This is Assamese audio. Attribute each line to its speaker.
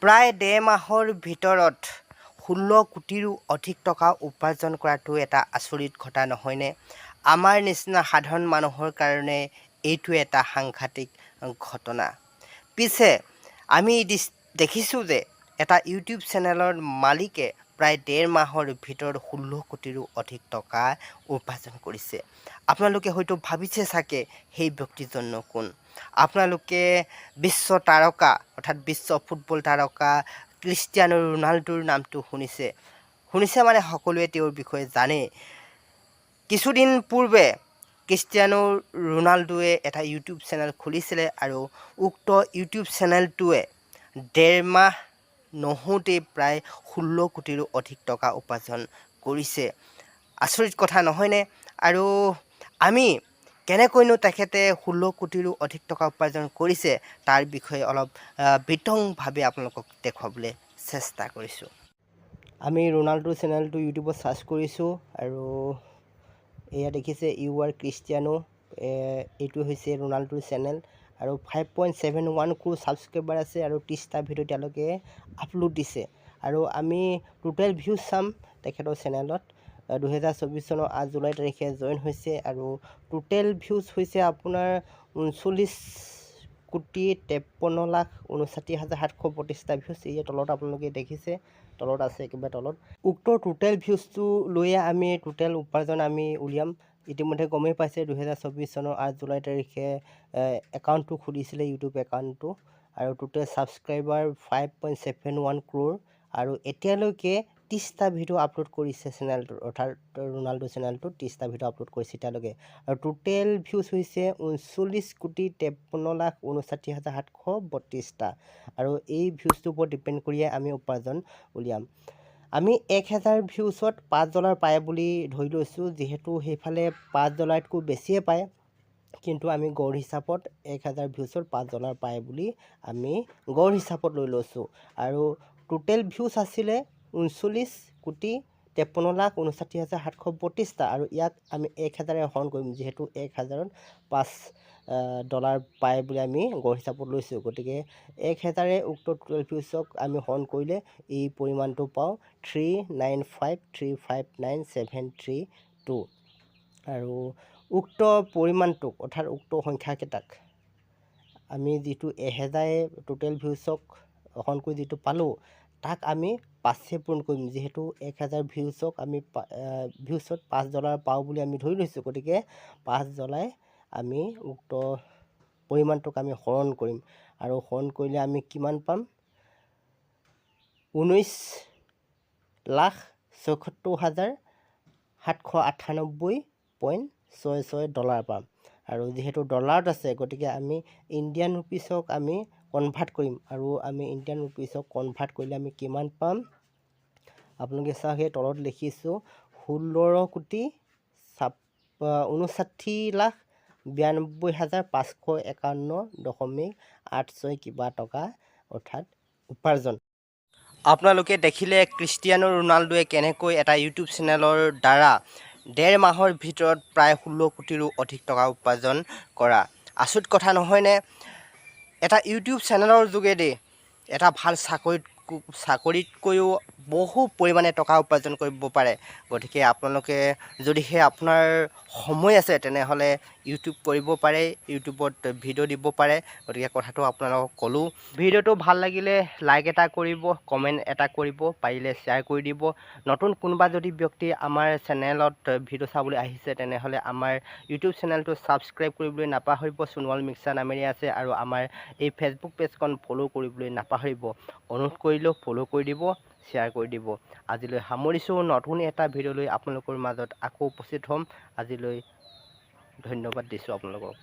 Speaker 1: প্ৰায় ১.৫ মাহৰ ভিতৰত ১৬ কোটিৰো অধিক টকা উপাৰ্জন কৰাটো এটা আচৰিত ঘটা নহয়নে? আমাৰ নিচিনা সাধাৰণ মানুহৰ কাৰণে এইটো এটা সাংঘাতিক ঘটনা। পিছে আমি দেখিছোঁ যে এটা ইউটিউব চেনেলৰ মালিকে প্ৰায় ১.৫ মাহৰ ভিতৰত ১৬ কোটিৰো অধিক টকা উপাৰ্জন কৰিছে। আপোনালোকে হয়তো ভাবিছে চাগে সেই ব্যক্তিজননো কোন? আপোনালোকে বিশ্ব তাৰকা অৰ্থাৎ বিশ্ব ফুটবল তাৰকা ক্ৰিষ্টিয়ানো ৰোনাল্ডোৰ নামটো শুনিছে মানে সকলোৱে তেওঁৰ বিষয়ে জানে। কিছুদিন পূৰ্বে ক্ৰিষ্টিয়ানো ৰোনাল্ডোৱে এটা ইউটিউব চেনেল খুলিছিলে আৰু উক্ত ইউটিউব চেনেলটোৱে ১.৫ মাহ নহওঁতেই প্ৰায় ১৬ কোটিৰো অধিক টকা উপাৰ্জন কৰিছে। আচৰিত কথা নহয়নে? আৰু আমি কেনেকৈনো তেখেতে ১৬ কোটিৰো অধিক টকা উপাৰ্জন কৰিছে তাৰ বিষয়ে অলপ বিতংভাৱে আপোনালোকক দেখুৱাবলৈ চেষ্টা কৰিছোঁ। আমি ৰোনাল্ডো চেনেলটো ইউটিউবত ছাৰ্চ কৰিছোঁ আৰু এয়া দেখিছে ইউ আৰ ক্ৰিষ্টিয়ানো, এইটো হৈছে ৰোনাল্ডোৰ চেনেল আৰু 5.71 ক্ৰোৰ ছাবস্ক্ৰাইবাৰ আছে আৰু 30টা ভিডিঅ' তেওঁলোকে আপলোড দিছে। আৰু আমি টোটেল ভিউজ চাম তেখেতৰ চেনেলত 2024 চনৰ 8 জুলাই তাৰিখে জইন হৈছে আৰু টোটেল ভিউজ হৈছে আপোনাৰ 39,53,59,732টা ভিউজ। এই তলত আপোনালোকে দেখিছে, তলত আছে একেবাৰে তলত। উক্ত টোটেল ভিউজটো লৈয়ে আমি টোটেল উপাৰ্জন আমি উলিয়াম। ইতিমধ্যে গমেই পাইছে 2024 চনৰ 8 জুলাই তাৰিখে একাউণ্টটো খুলিছিলে, ইউটিউব একাউণ্টটো, আৰু টোটেল ছাবস্ক্ৰাইবাৰ 5.71 ক্ৰোৰ আৰু এতিয়ালৈকে 30টা ভিডিঅ' আপলোড কৰিছে চেনেলটোৰ, অৰ্থাৎ ৰোনাল্ডো চেনেলটোত 30টা ভিডিঅ' আপলোড কৰিছে এতিয়ালৈকে। আৰু টোটেল ভিউজ হৈছে 39,53,59,732টা আৰু এই ভিউজটোৰ ওপৰত ডিপেণ্ড কৰিয়ে আমি উপাৰ্জন উলিয়াম। আমি 1000 ভিউজত $5 পায় বুলি ধৰি লৈছোঁ, যিহেতু সেইফালে $5তকৈ বেছিয়ে পায়, কিন্তু আমি গড় হিচাপত 1000 ভিউজত $5 পায় বুলি আমি গড় হিচাপত লৈ লৈছোঁ। আৰু টোটেল ভিউজ আছিলে 39,53,59,732টা আৰু ইয়াক আমি 1000ৰে হৰণ কৰিম, যিহেতু 1000ত $5 পায় বুলি আমি গড় হিচাপত লৈছোঁ। গতিকে 1000ৰে উক্ত টোটেল ভিউজক আমি হৰণ কৰিলে এই পৰিমাণটো পাওঁ 395,359,732। আৰু উক্ত পৰিমাণটোক অৰ্থাৎ উক্ত সংখ্যাকেইটাক আমি যিটো 1000ৰে টোটেল ভিউজক হৰণ কৰি যিটো পালোঁ, তাক আমি 5ৰে পূৰণ কৰিম, যিহেতু 1000 ভিউজক আমি ভিউজত $5 পাওঁ বুলি আমি ধৰি লৈছোঁ। গতিকে $5 আমি উক্ত পৰিমাণটোক আমি হৰণ কৰিম আৰু হৰণ কৰিলে আমি কিমান পাম? $19,74,798.66 পাম। আৰু যিহেতু ডলাৰত আছে, গতিকে আমি ইণ্ডিয়ান ৰুপিজক আমি কনভাৰ্ট কৰিম আৰু আমি ইণ্ডিয়ান ৰুপিজক কনভাৰ্ট কৰিলে আমি কিমান পাম? আপোনালোকে চাওক, সেই তলত লিখিছোঁ 16,59,551.86 কিবা টকা অৰ্থাৎ উপাৰ্জন। আপোনালোকে দেখিলে ক্ৰিষ্টিয়ানো ৰোনাল্ডোৱে কেনেকৈ এটা ইউটিউব চেনেলৰ দ্বাৰা ১.৫ মাহৰ ভিতৰত প্ৰায় ১৬ কোটিৰো অধিক টকা উপাৰ্জন কৰা। আচৰিত কথা নহয়নে? এটা ইউটিউব চেনেলৰ যোগেদি এটা ভাল চাকৰিতকৈও বহু পৰিমাণে টকা উপাৰ্জন কৰিব পাৰে। গতিকে আপোনালোকে যদিহে আপোনাৰ সময় আছে তেনেহ'লে ইউটিউব কৰিব পাৰে, ইউটিউবত ভিডিঅ' দিব পাৰে। গতিকে কথাটো আপোনালোকক ক'লোঁ। ভিডিঅ'টো ভাল লাগিলে লাইক এটা কৰিব, কমেণ্ট এটা কৰিব, পাৰিলে শ্বেয়াৰ কৰি দিব। নতুন কোনোবা যদি ব্যক্তি আমাৰ চেনেলত ভিডিঅ' চাবলৈ আহিছে তেনেহ'লে আমাৰ ইউটিউব চেনেলটো ছাবস্ক্ৰাইব কৰিবলৈ নাপাহৰিব। সোণোৱাল মিক্সাৰ নামেৰে আছে আৰু আমাৰ এই ফেচবুক পেজখন ফ'ল' কৰিবলৈ নাপাহৰিব। অনুৰোধ কৰিলেও ফ'ল' কৰি দিব, শ্বেয়াৰ কৰি দিব। আজিলৈ সামৰিছোঁ। নতুন এটা ভিডিঅ' লৈ আপোনালোকৰ মাজত আকৌ উপস্থিত হ'ম। আজিলৈ ধন্যবাদ দিছোঁ আপোনালোকক।